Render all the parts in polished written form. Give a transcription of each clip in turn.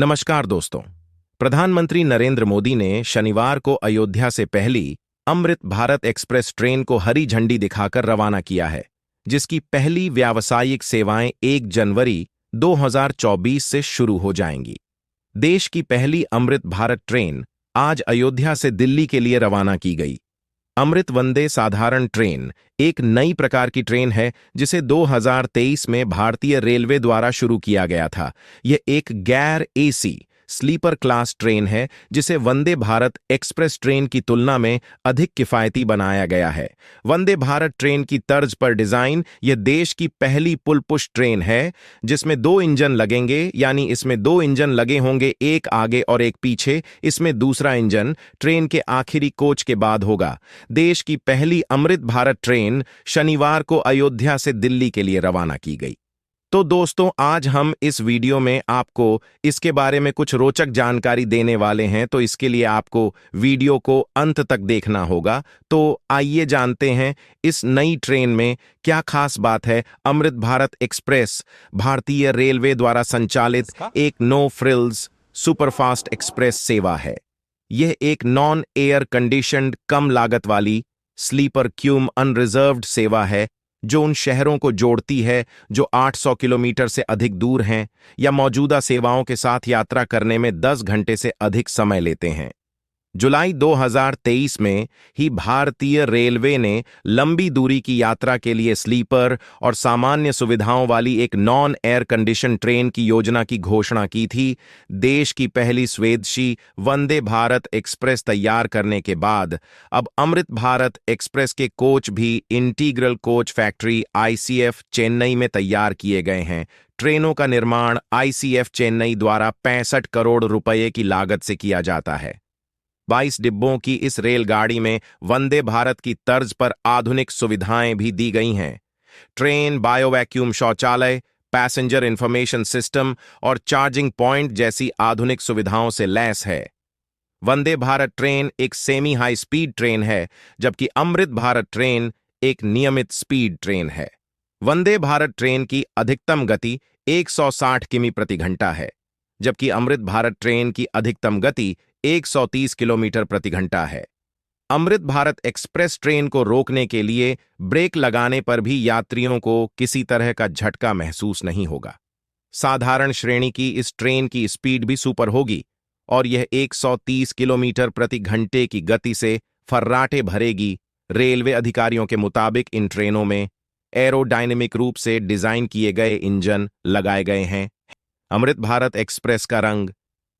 नमस्कार दोस्तों। प्रधानमंत्री नरेंद्र मोदी ने शनिवार को अयोध्या से पहली अमृत भारत एक्सप्रेस ट्रेन को हरी झंडी दिखाकर रवाना किया है, जिसकी पहली व्यावसायिक सेवाएं 1 जनवरी 2024 से शुरू हो जाएंगी। देश की पहली अमृत भारत ट्रेन आज अयोध्या से दिल्ली के लिए रवाना की गई। अमृत वंदे साधारण ट्रेन एक नई प्रकार की ट्रेन है जिसे 2023 में भारतीय रेलवे द्वारा शुरू किया गया था। यह एक गैर एसी स्लीपर क्लास ट्रेन है जिसे वंदे भारत एक्सप्रेस ट्रेन की तुलना में अधिक किफायती बनाया गया है। वंदे भारत ट्रेन की तर्ज पर डिजाइन यह देश की पहली पुल पुश ट्रेन है जिसमें 2 इंजन लगेंगे, यानी इसमें 2 इंजन लगे होंगे, एक आगे और एक पीछे। इसमें दूसरा इंजन ट्रेन के आखिरी कोच के बाद होगा। देश की पहली अमृत भारत ट्रेन शनिवार को अयोध्या से दिल्ली के लिए रवाना की गई। तो दोस्तों, आज हम इस वीडियो में आपको इसके बारे में कुछ रोचक जानकारी देने वाले हैं, तो इसके लिए आपको वीडियो को अंत तक देखना होगा। तो आइए जानते हैं इस नई ट्रेन में क्या खास बात है। अमृत भारत एक्सप्रेस भारतीय रेलवे द्वारा संचालित एक नो फ्रिल्स सुपरफास्ट एक्सप्रेस सेवा है। यह एक नॉन एयर कंडीशनड कम लागत वाली स्लीपर क्यूम अनरिजर्व्ड सेवा है जो उन शहरों को जोड़ती है जो 800 किलोमीटर से अधिक दूर हैं या मौजूदा सेवाओं के साथ यात्रा करने में 10 घंटे से अधिक समय लेते हैं। जुलाई 2023 में ही भारतीय रेलवे ने लंबी दूरी की यात्रा के लिए स्लीपर और सामान्य सुविधाओं वाली एक नॉन एयर कंडीशन ट्रेन की योजना की घोषणा की थी। देश की पहली स्वदेशी वंदे भारत एक्सप्रेस तैयार करने के बाद अब अमृत भारत एक्सप्रेस के कोच भी integral coach factory ICF Chennai में तैयार किए गए हैं। ट्रेनों का निर्माण आईसीएफ चेन्नई द्वारा 65 करोड़ रुपए की लागत से किया जाता है। 22 डिब्बों की इस रेलगाड़ी में वंदे भारत की तर्ज पर आधुनिक सुविधाएं भी दी गई हैं। ट्रेन बायोवैक्यूम शौचालय, पैसेंजर इंफॉर्मेशन सिस्टम और चार्जिंग पॉइंट जैसी आधुनिक सुविधाओं से लैस है। वंदे भारत ट्रेन एक सेमी हाई स्पीड ट्रेन है, जबकि अमृत भारत ट्रेन एक नियमित स्पीड ट्रेन है। वंदे भारत ट्रेन की अधिकतम गति 160 किमी प्रति घंटा है, जबकि अमृत भारत ट्रेन की अधिकतम गति 130 किलोमीटर प्रति घंटा है। अमृत भारत एक्सप्रेस ट्रेन को रोकने के लिए ब्रेक लगाने पर भी यात्रियों को किसी तरह का झटका महसूस नहीं होगा। साधारण श्रेणी की इस ट्रेन की स्पीड भी सुपर होगी और यह 130 किलोमीटर प्रति घंटे की गति से फर्राटे भरेगी। रेलवे अधिकारियों के मुताबिक इन ट्रेनों में एरोडायनेमिक रूप से डिजाइन किए गए इंजन लगाए गए हैं। अमृत भारत एक्सप्रेस का रंग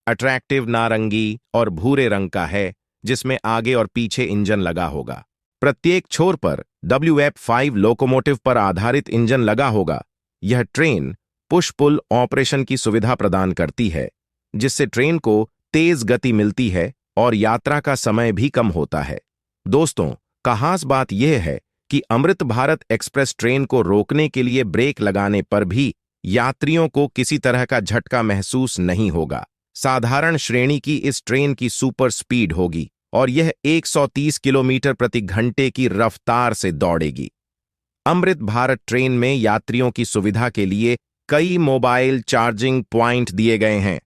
अट्रैक्टिव नारंगी और भूरे रंग का है, जिसमें आगे और पीछे इंजन लगा होगा। प्रत्येक छोर पर WF5 लोकोमोटिव पर आधारित इंजन लगा होगा। यह ट्रेन पुश पुल ऑपरेशन की सुविधा प्रदान करती है, जिससे ट्रेन को तेज गति मिलती है और यात्रा का समय भी कम होता है। दोस्तों, खास बात यह है कि अमृत भारत एक्सप्रेस ट्रेन को रोकने के लिए ब्रेक लगाने पर भी यात्रियों को किसी तरह का झटका महसूस नहीं होगा। साधारण श्रेणी की इस ट्रेन की सुपर स्पीड होगी और यह 130 किलोमीटर प्रति घंटे की रफ्तार से दौड़ेगी। अमृत भारत ट्रेन में यात्रियों की सुविधा के लिए कई मोबाइल चार्जिंग पॉइंट दिए गए हैं।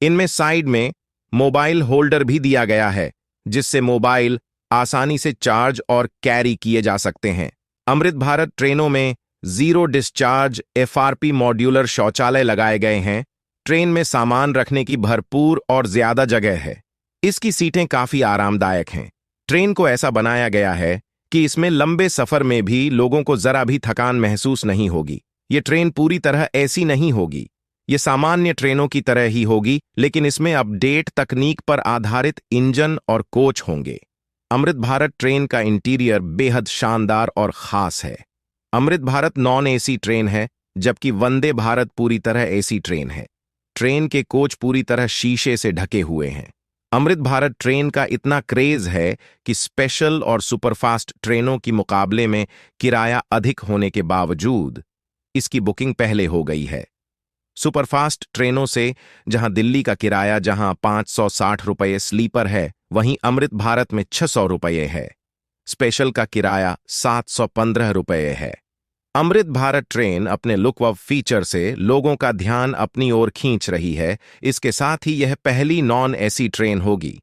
इनमें साइड में मोबाइल होल्डर भी दिया गया है, जिससे मोबाइल आसानी से चार्ज और कैरी किए जा सकते हैं। अमृत भारत ट्रेनों में जीरो डिस्चार्ज FRP मॉड्यूलर शौचालय लगाए गए हैं। ट्रेन में सामान रखने की भरपूर और ज्यादा जगह है। इसकी सीटें काफी आरामदायक हैं। ट्रेन को ऐसा बनाया गया है कि इसमें लंबे सफर में भी लोगों को जरा भी थकान महसूस नहीं होगी। ये ट्रेन पूरी तरह ऐसी नहीं होगी। ये सामान्य ट्रेनों की तरह ही होगी, लेकिन इसमें अपडेट तकनीक पर आधारित इंजन और कोच होंगे। अमृत भारत ट्रेन का इंटीरियर बेहद शानदार और खास है। Amrit Bharat non AC train है, जबकि वंदे भारत पूरी तरह एसी ट्रेन है। ट्रेन के कोच पूरी तरह शीशे से ढके हुए हैं। अमृत भारत ट्रेन का इतना क्रेज है कि स्पेशल और सुपरफास्ट ट्रेनों की मुकाबले में किराया अधिक होने के बावजूद इसकी बुकिंग पहले हो गई है। सुपरफास्ट ट्रेनों से जहां दिल्ली का किराया 560 रुपये स्लीपर है, वहीं अमृत भारत में 600 रुपये है। स्पेशल का किराया 715 रुपये है। अमृत भारत ट्रेन अपने लुक व फीचर से लोगों का ध्यान अपनी ओर खींच रही है। इसके साथ ही यह पहली नॉन एसी ट्रेन होगी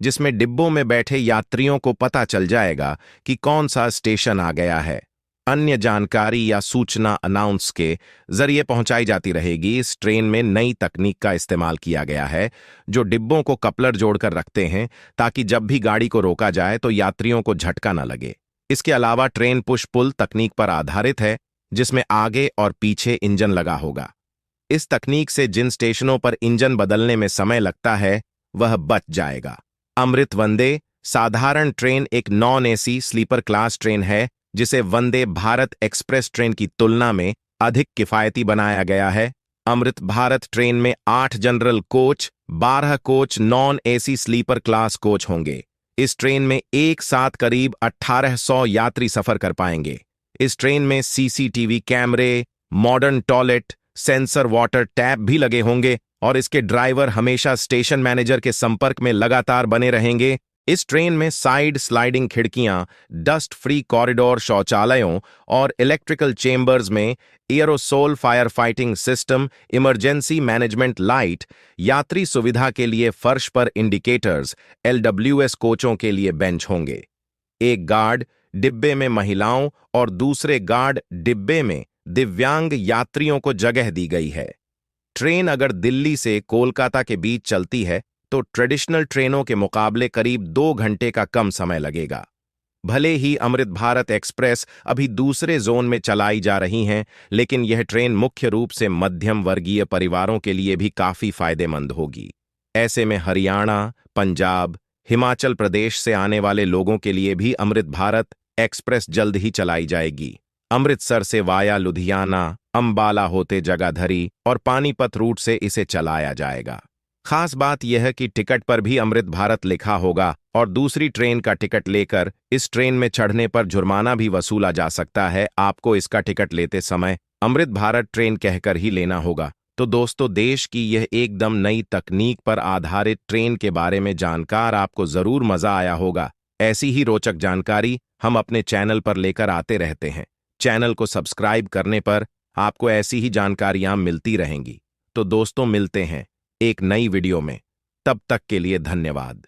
जिसमें डिब्बों में बैठे यात्रियों को पता चल जाएगा कि कौन सा स्टेशन आ गया है। अन्य जानकारी या सूचना अनाउंस के जरिए पहुंचाई जाती रहेगी। इस ट्रेन में नई तकनीक का इस्तेमाल किया गया है, जो डिब्बों को कपलर जोड़कर रखते हैं ताकि जब भी गाड़ी को रोका जाए तो यात्रियों को झटका न लगे। इसके अलावा ट्रेन पुश पुल तकनीक पर आधारित है, जिसमें आगे और पीछे इंजन लगा होगा। इस तकनीक से जिन स्टेशनों पर इंजन बदलने में समय लगता है वह बच जाएगा। अमृत वंदे साधारण ट्रेन एक non AC sleeper class train है, जिसे वंदे भारत एक्सप्रेस ट्रेन की तुलना में अधिक किफायती बनाया गया है। अमृत भारत ट्रेन में 8 general coach, 12 coach non AC sleeper class coach होंगे। इस ट्रेन में एक साथ करीब 1800 यात्री सफर कर पाएंगे। इस ट्रेन में सीसीटीवी कैमरे, modern toilet, sensor water tap भी लगे होंगे और इसके ड्राइवर हमेशा स्टेशन मैनेजर के संपर्क में लगातार बने रहेंगे। इस ट्रेन में साइड स्लाइडिंग खिड़कियां, डस्ट फ्री कॉरिडोर शौचालयों और इलेक्ट्रिकल चेंबर्स में aerosol fire fighting system, emergency management light, यात्री सुविधा के लिए फर्श पर इंडिकेटर्स, एलडब्ल्यूएस कोचों के लिए बेंच होंगे। एक गार्ड डिब्बे में महिलाओं और दूसरे गार्ड डिब्बे में दिव्यांग यात्रियों को जगह दी गई है। ट्रेन अगर दिल्ली से कोलकाता के बीच चलती है तो ट्रेडिशनल ट्रेनों के मुकाबले करीब 2 घंटे का कम समय लगेगा। भले ही अमृत भारत एक्सप्रेस अभी दूसरे जोन में चलाई जा रही हैं, लेकिन यह ट्रेन मुख्य रूप से मध्यम वर्गीय परिवारों के लिए भी काफी फायदेमंद होगी। ऐसे में हरियाणा, पंजाब, हिमाचल प्रदेश से आने वाले लोगों के लिए भी अमृत भारत एक्सप्रेस जल्द ही चलाई जाएगी। अमृतसर से वाया लुधियाना, अंबाला होते जगाधरी और पानीपत रूट से इसे चलाया जाएगा। खास बात यह है कि टिकट पर भी अमृत भारत लिखा होगा और दूसरी ट्रेन का टिकट लेकर इस ट्रेन में चढ़ने पर जुर्माना भी वसूला जा सकता है। आपको इसका टिकट लेते समय अमृत भारत ट्रेन कहकर ही लेना होगा। तो दोस्तों, देश की यह एकदम नई तकनीक पर आधारित ट्रेन के बारे में जानकर आपको जरूर मजा आया होगा। ऐसी ही रोचक जानकारी हम अपने चैनल पर लेकर आते रहते हैं। चैनल को सब्सक्राइब करने पर आपको ऐसी ही जानकारियां मिलती रहेंगी। तो दोस्तों, मिलते हैं एक नई वीडियो में। तब तक के लिए धन्यवाद।